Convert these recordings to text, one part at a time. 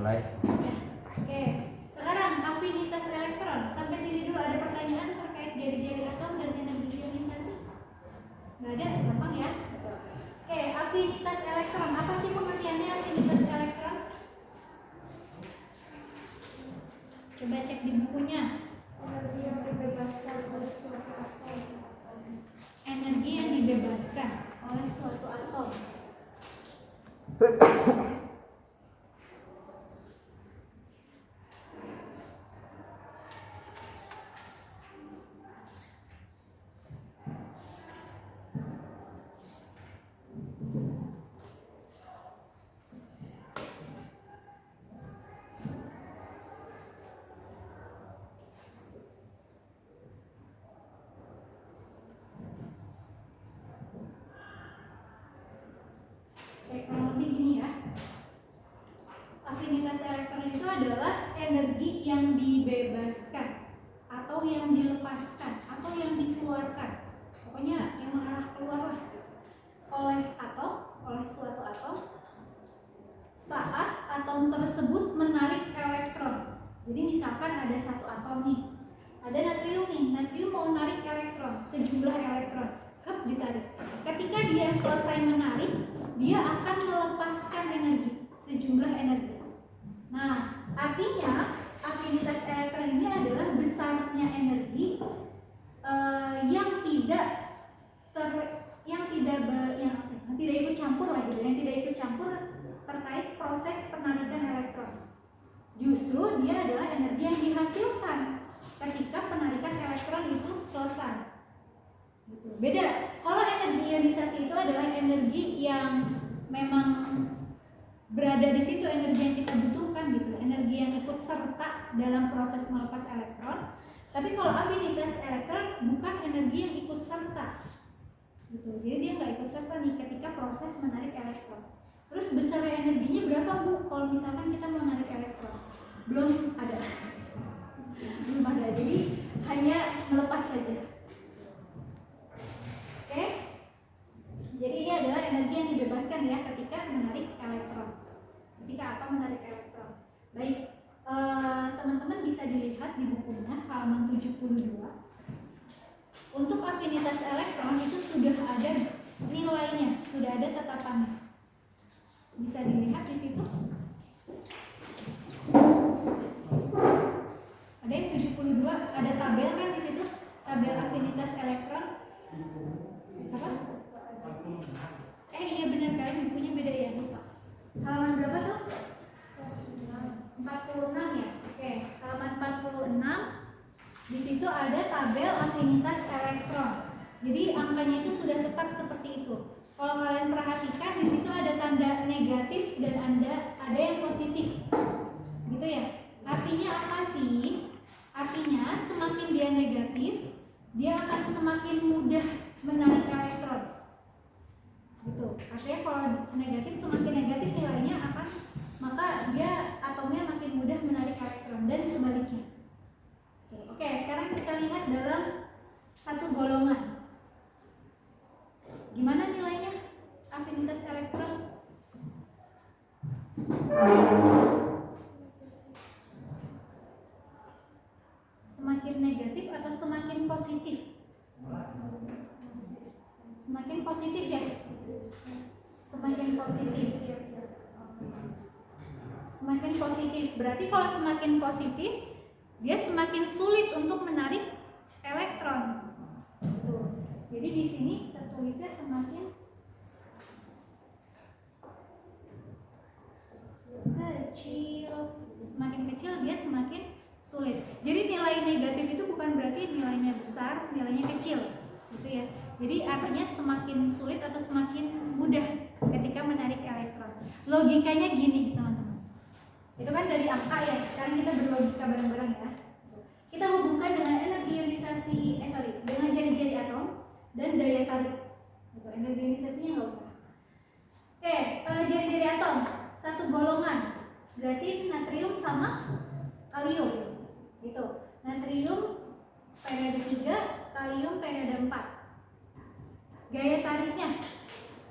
mulai. Ya. Oke, sekarang afinitas elektron. Sampai sini dulu ada pertanyaan terkait jari-jari atom dan energi ionisasi? Nggak ada, gampang ya. Oke, afinitas elektron. Apa sih pengertiannya afinitas elektron? Coba cek di bukunya. Energi yang dibebaskan oleh suatu atom. Energi yang dibebaskan oleh suatu atom. Kurang lebih gini ya. Afinitas elektron itu adalah energi yang dibebaskan atau yang dilepaskan atau yang dikeluarkan. Pokoknya yang mengarah keluar lah oleh atom, oleh suatu atom saat atom tersebut menarik elektron. Jadi misalkan ada satu atom nih, ada natrium nih, natrium mau menarik elektron, sejumlah elektron, ditarik. Ketika dia selesai menarik, dia akan melepaskan energi, sejumlah energi. Nah, artinya afinitas elektron ini adalah besarnya energi yang tidak ikut campur lah gitu, yang tidak ikut campur terkait proses penarikan elektron. Justru dia adalah energi yang dihasilkan ketika penarikan elektron itu selesai. Gitu. Beda. Kalau energi ionisasi itu adalah energi yang memang berada di situ, energi yang kita butuhkan gitu, energi yang ikut serta dalam proses melepas elektron. Tapi kalau afinitas elektron bukan energi yang ikut serta, gitu. Jadi dia nggak ikut serta nih ketika proses menarik elektron. Terus besar energinya berapa Bu? Kalau misalkan kita mau menarik elektron, belum ada. Jadi hanya melepas saja. Oke? Jadi ini adalah energi yang dibebaskan ya ketika menarik elektron. Ketika atom menarik elektron. Baik, teman-teman bisa dilihat di bukunya halaman 72. Untuk afinitas elektron itu sudah ada nilainya, sudah ada tetapannya. Bisa dilihat di situ. Ada yang 72, ada tabel kan di situ, tabel afinitas elektron. Apa? Iya benar kan, bukunya beda ya, lupa. Halaman berapa tuh? 46 ya. Oke, halaman 46. Di situ ada tabel afinitas elektron. Jadi angkanya itu sudah tetap seperti itu. Kalau kalian perhatikan di situ ada tanda negatif dan ada yang positif. Gitu ya. Artinya apa sih? Artinya semakin dia negatif, dia akan semakin mudah menarik elektron. Gitu. Artinya kalau negatif, semakin negatif nilainya akan, maka dia atomnya makin mudah menarik elektron dan sebaliknya. Oke, sekarang kita lihat dalam satu golongan. Gimana nilainya afinitas elektron? Semakin negatif atau semakin positif? Semakin positif ya? Semakin positif. Semakin positif. Berarti kalau semakin positif, dia semakin sulit untuk menarik elektron. Tuh. Jadi di sini tertulisnya semakin kecil. Semakin kecil dia semakin sulit. Jadi nilai negatif itu bukan berarti nilainya besar, nilainya kecil, gitu ya. Jadi artinya semakin sulit atau semakin mudah ketika menarik elektron. Logikanya gini, teman-teman. Itu kan dari angka ya. Sekarang kita berlogika bareng-bareng ya. Kita hubungkan dengan energi ionisasi, dengan jari-jari atom dan daya tarik. Gitu. Energi ionisasinya nggak usah. Oke, jari-jari atom satu golongan. Berarti natrium sama kalium. Gitu. Natrium periode 3, kalium periode 4. Gaya tariknya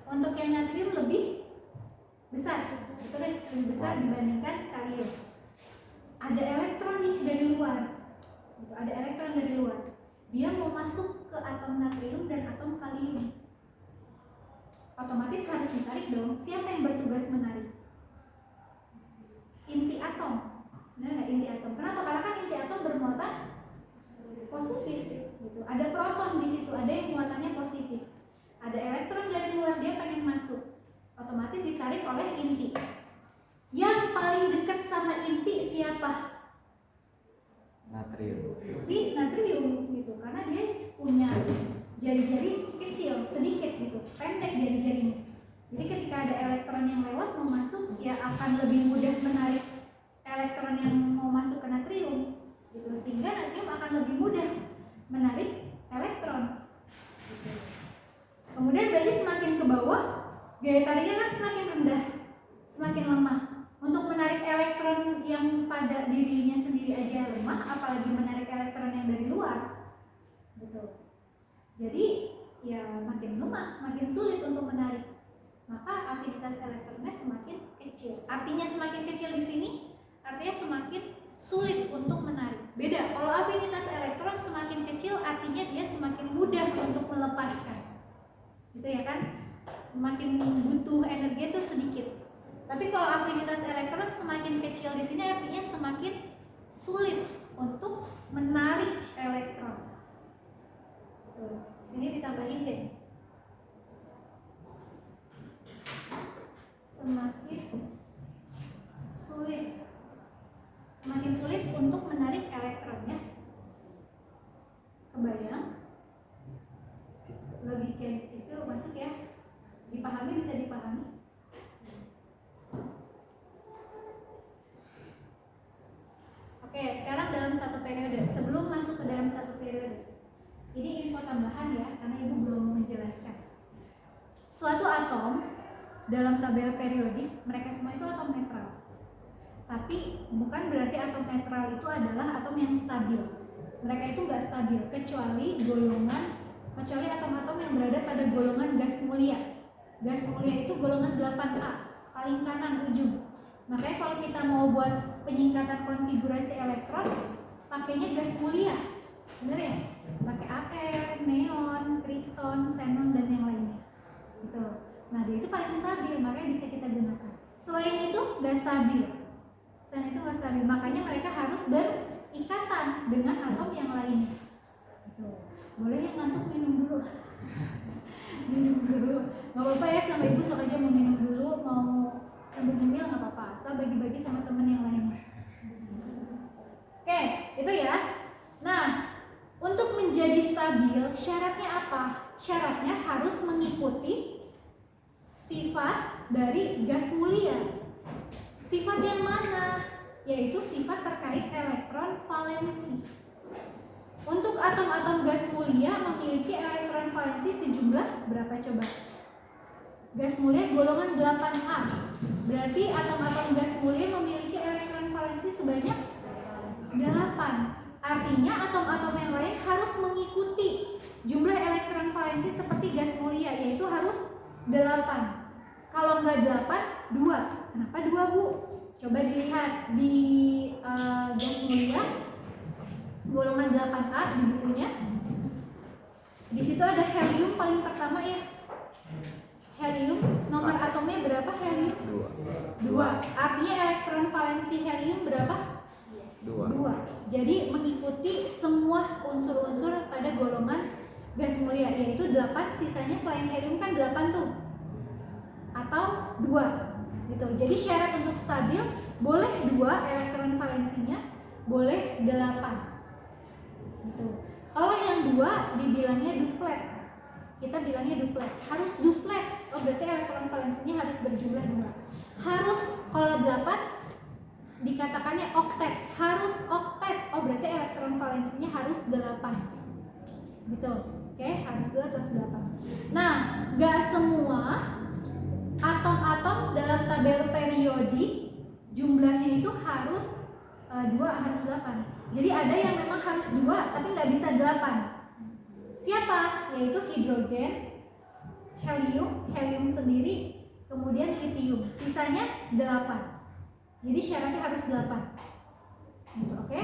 untuk yang natrium lebih besar, betul deh, lebih besar dibandingkan kalium. kalium. Ada elektron nih dari luar. Gitu, ada elektron dari luar. Dia mau masuk ke atom natrium dan atom kalium. Otomatis harus ditarik dong. Siapa yang bertugas menarik? Inti atom. Nah, inti atom. Kenapa? Karena kan inti atom bermuatan positif. Gitu. Ada proton di situ, ada yang muatannya positif. Ada elektron dari luar, dia pengen masuk. Otomatis ditarik oleh inti. Yang paling dekat sama inti siapa? Natrium. Si natrium gitu, karena dia punya jari-jari kecil, sedikit gitu, pendek jari-jarinya. Jadi ketika ada elektron yang lewat mau masuk, ya akan lebih mudah menarik elektron yang mau masuk ke natrium gitu, sehingga natrium akan lebih mudah menarik elektron gitu. Kemudian berarti semakin ke bawah gaya tariknya kan semakin rendah, semakin lemah. Untuk menarik elektron yang pada dirinya sendiri aja lemah, apalagi menarik elektron yang dari luar gitu. Jadi ya makin lemah, makin sulit untuk menarik. Maka afinitas elektronnya semakin kecil. Artinya semakin kecil di sini artinya semakin sulit untuk menarik. Beda, kalau afinitas elektron semakin kecil artinya dia semakin mudah untuk melepaskan. Gitu ya kan? Makin butuh energi itu sedikit. Tapi kalau afinitas elektron semakin kecil di sini artinya semakin sulit untuk menarik elektron. Tuh, sini ditambahin deh. Semakin sulit untuk menarik elektron ya. Kebayang? Logika itu masuk ya? Dipahami, bisa dipahami? Oke, sekarang dalam satu periode. Sebelum masuk ke dalam satu periode, ini info tambahan ya, karena ibu belum menjelaskan. Suatu atom dalam tabel periodik, mereka semua itu atom netral. Tapi bukan berarti atom netral itu adalah atom yang stabil. Mereka itu nggak stabil kecuali atom-atom yang berada pada golongan gas mulia. Gas mulia itu golongan 8A, paling kanan ujung. Makanya kalau kita mau buat penyingkatan konfigurasi elektron, pakainya gas mulia. Bener ya? Pakai Ar, neon, krypton, xenon dan yang lainnya. Gitu. Nah, dia itu paling stabil, makanya bisa kita gunakan. Selain itu nggak stabil. Makanya mereka harus berikatan dengan atom yang lainnya. Gitu. Boleh yang ngantuk minum dulu. Minum dulu. Nggak apa-apa ya, sama ibu sok aja mau minum dulu, mau sambil nyemil nggak apa-apa. Asal bagi-bagi sama temen yang lainnya. Oke, itu ya. Nah, untuk menjadi stabil, syaratnya apa? Syaratnya harus mengikuti sifat dari gas mulia. Sifat yang mana? Yaitu sifat terkait elektron valensi. Untuk atom-atom gas mulia memiliki elektron valensi sejumlah berapa coba? Gas mulia golongan 8A. Berarti atom-atom gas mulia memiliki elektron valensi sebanyak 8. Artinya atom-atom yang lain harus mengikuti jumlah elektron valensi seperti gas mulia, yaitu harus 8. Kalau nggak 8, 2. Kenapa 2, Bu? Coba dilihat di gas mulia golongan 8A di bukunya. Di situ ada helium paling pertama ya. Helium, nomor atomnya berapa helium? 2. Artinya elektron valensi helium berapa? 2. Jadi mengikuti semua unsur-unsur pada golongan gas mulia, yaitu 8, sisanya selain helium kan 8 tuh. Atau 2 gitu. Jadi syarat untuk stabil boleh 2 elektron valensinya, boleh 8 gitu. Kalau yang 2 dibilangnya duplet. Kita bilangnya duplet. Harus duplet. Oh, berarti elektron valensinya harus berjumlah 2. Harus kalau 8 dikatakannya oktet. Harus oktet. Oh, berarti elektron valensinya harus 8. Gitu. Oke, harus 2 atau 8. Nah, gak semua atom-atom dalam tabel periodik jumlahnya itu harus 2, harus 8. Jadi ada yang memang harus 2 tapi nggak bisa 8. Siapa? Yaitu hidrogen, helium sendiri, kemudian litium. Sisanya 8. Jadi syaratnya harus 8. Gitu, oke?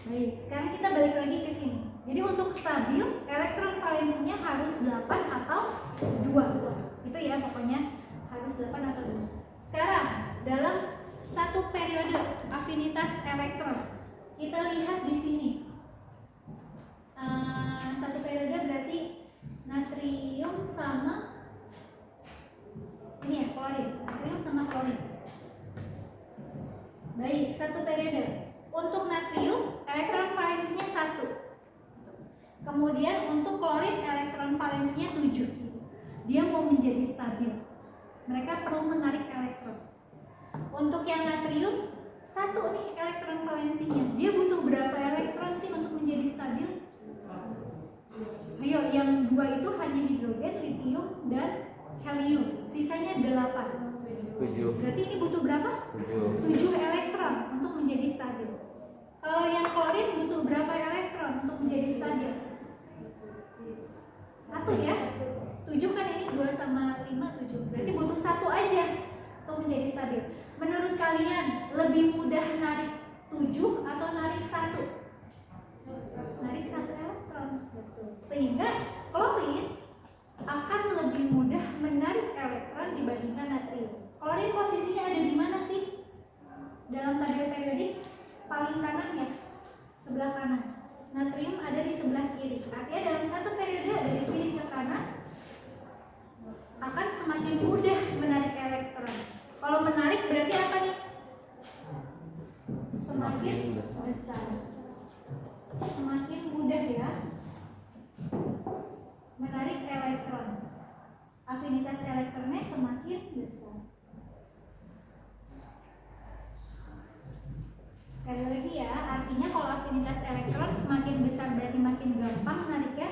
Baik, sekarang kita balik lagi ke sini. Jadi untuk stabil, elektron valensinya harus 8 atau 2. Itu ya pokoknya harus 8 atau 2. Sekarang dalam satu periode afinitas elektron, kita lihat di sini. Satu periode berarti natrium sama ini ya, klorin. Natrium sama klorin. Baik, satu periode. Untuk natrium, elektron valensinya 1. Kemudian untuk klorin, elektron valensinya 7. Dia mau menjadi stabil. Mereka perlu menarik elektron. Untuk yang natrium, 1 nih elektron valensinya. Dia butuh berapa elektron sih untuk menjadi stabil? Ayo, yang 2 itu hanya hidrogen, litium, dan helium. Sisanya 8. 7. Berarti ini butuh berapa? 7 elektron untuk menjadi stabil. Kalau yang klorin butuh berapa elektron untuk menjadi stabil? 1 ya. 7 kan ini 2 sama 5, 7. Berarti butuh 1 aja untuk menjadi stabil. Menurut kalian lebih mudah narik 7 atau narik 1? Narik 1 elektron. Sehingga klorin akan lebih mudah menarik elektron dibandingkan natrium. Klorin posisinya ada di mana sih? Dalam tabel periodik paling kanan ya, sebelah kanan. Natrium ada di sebelah kiri. Artinya dalam satu periode dari kiri ke kanan akan semakin mudah menarik elektron. Kalau menarik berarti apa nih? Semakin besar. Semakin mudah ya menarik elektron. Afinitas elektronnya semakin besar. Sekali lagi ya, artinya kalau afinitas elektron semakin besar berarti makin gampang nariknya.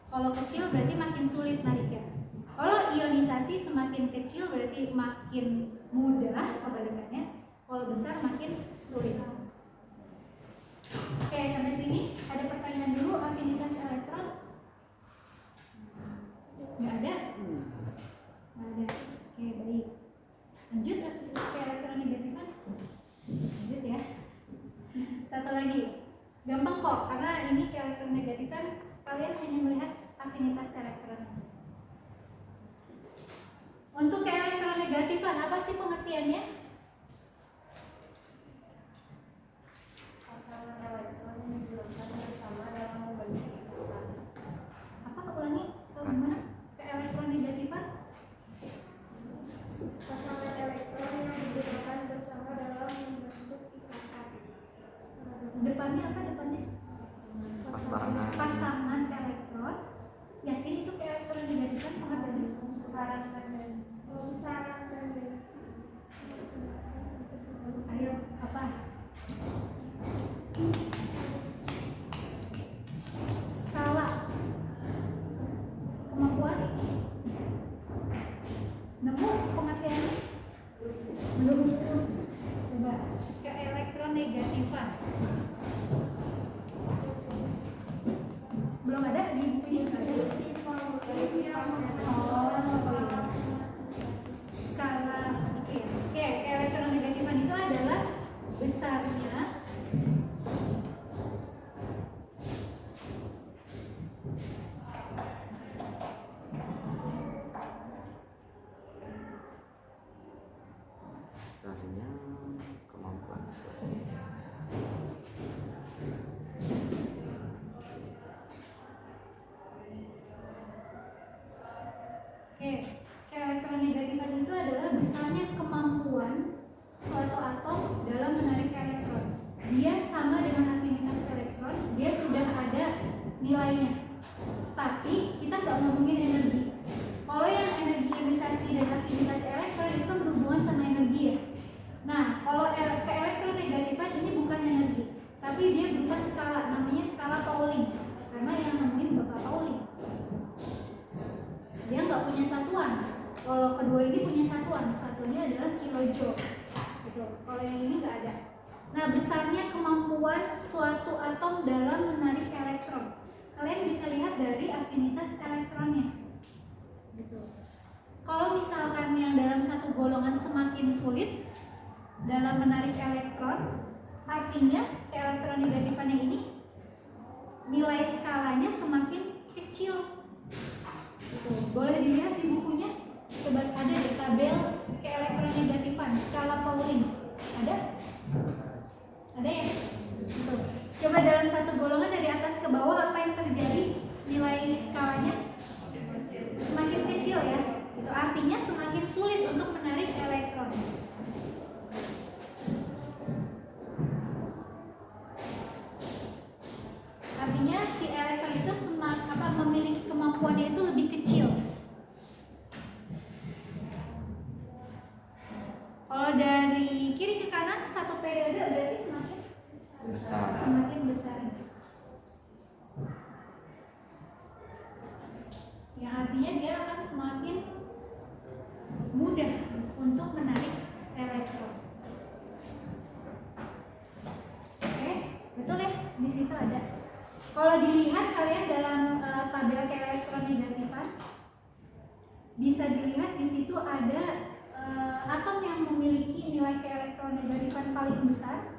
Kalau kecil berarti makin sulit nariknya. Kalau ionisasi semakin kecil berarti makin mudah, kebalikannya. Kalau besar makin sulit. Oke, sampai sini ada pertanyaan dulu afinitas elektron? Nggak ada? Nggak ada. Oke, baik. Lanjut ke elektron negatifan. Lanjut ya. Satu lagi, gampang kok karena ini ke elektron negatifan kalian hanya melihat afinitas elektron aja. Untuk ke elektron negatifan apa sih pengertiannya? Pasangan elektron digerakkan bersama dalam membentuk ikatan. Apa ulangi? Kalau gimana? Ke elektron negatifan? Pasangan elektron yang digerakkan bersama dalam membentuk ikatan. Depannya apa depannya? Pasangan elektron. Yakin itu ke elektron negatifan pengertiannya? Pusaran tendensi. Pusaran tendensi. Ayo, apa? Skala kemampuan? Nemu pengertiannya? Belum. Coba ke elektron negatifan. Belum ada di bukunya? Oh, skala oke. Oke, elektron negatifan itu adalah besarnya Besarnya kemampuan suatu. Oke, elektron negatifan itu adalah besarnya kemampuan suatu atom dalam menarik elektron. Dia sama dengan afinitas elektron, dia sudah ada nilainya. Tapi kita nggak ngomongin energi. Kalau yang energi ionisasi dan afinitas elektron itu kan berhubungan sama energi ya. Nah, kalau ke elektron negatifan ini bukan energi, tapi dia berupa skala, namanya skala Pauling. Karena yang nemuin Bapak Pauling. Dia nggak punya satuan. Kalau kedua ini punya satuan, satunya adalah kilojoule. Gitu. Kalau yang ini nggak ada. Nah, besarnya kemampuan suatu atom dalam menarik elektron. Kalian bisa lihat dari afinitas elektronnya. Gitu. Kalau misalkan yang dalam satu golongan semakin sulit, dalam menarik elektron, artinya keelektronegatifan ini nilai skalanya semakin kecil. Boleh dilihat di bukunya, coba ada di tabel keelektronegatifan skala Pauling. Ada ya? Tuh. Coba dalam satu golongan dari atas ke bawah apa yang terjadi? Nilai skalanya semakin kecil ya. Itu artinya semakin sulit untuk menarik elektron. Artinya si elektron itu memiliki kemampuannya itu lebih kecil. Kalau dari kiri ke kanan satu periode berarti semakin besar. Yang artinya dia akan semakin mudah untuk menarik elektron. Oke, betul ya? Di situ ada. Kalau dilihat kalian dalam tabel keelektronegatifan, bisa dilihat di situ ada atom yang memiliki nilai keelektronegatifan paling besar.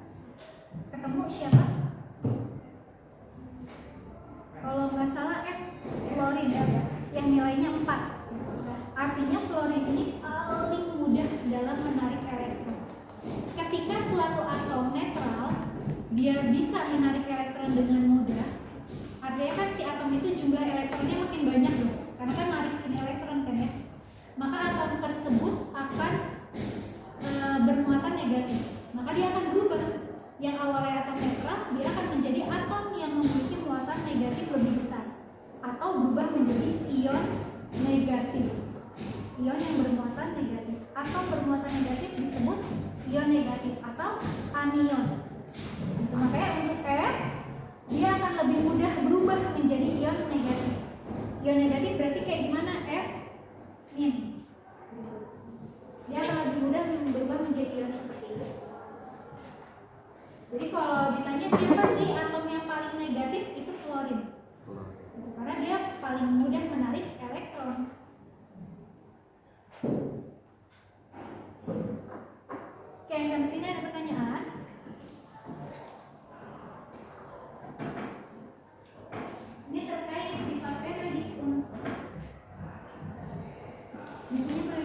Ketemu siapa? Kalau nggak salah fluorin ya, yang nilainya 4. Artinya fluorin ini paling mudah dalam menarik elektron. Ketika suatu atom netral, dia bisa menarik elektron dengan mudah. Artinya kan si atom itu jumlah elektronnya makin banyak loh, karena kan narikin elektron kan ya. Maka atom tersebut akan bermuatan negatif. Maka dia akan berubah. Yang awalnya atom netral, dia akan menjadi atom yang memiliki muatan negatif lebih besar, atau berubah menjadi ion negatif. Ion yang bermuatan negatif. Atom bermuatan negatif disebut ion negatif atau anion. Itu makanya untuk F, dia akan lebih mudah berubah menjadi ion negatif. Ion negatif berarti kayak gimana? F min. Dia akan lebih mudah berubah menjadi ion seperti itu. Jadi kalau ditanya siapa sih atom yang paling negatif, itu fluorin. Karena dia paling mudah menarik elektron. Oke, sampai sini ada pertanyaan? Ini terkait sifat periodikus. Bukunya boleh